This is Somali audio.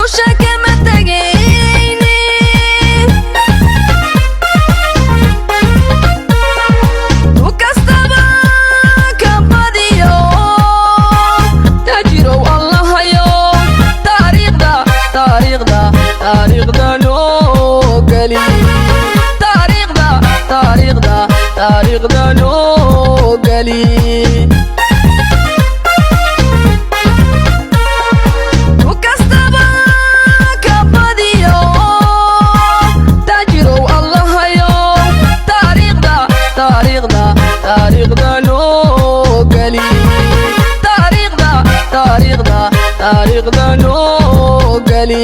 dusha kama tagayni tu kastaba ka badiyo tajirow allahayo taariikhda noo gali taariikhda noo gali tu kastaba ka badiyo tajirow allahayo taariikhda noo gali taariikhda noo gali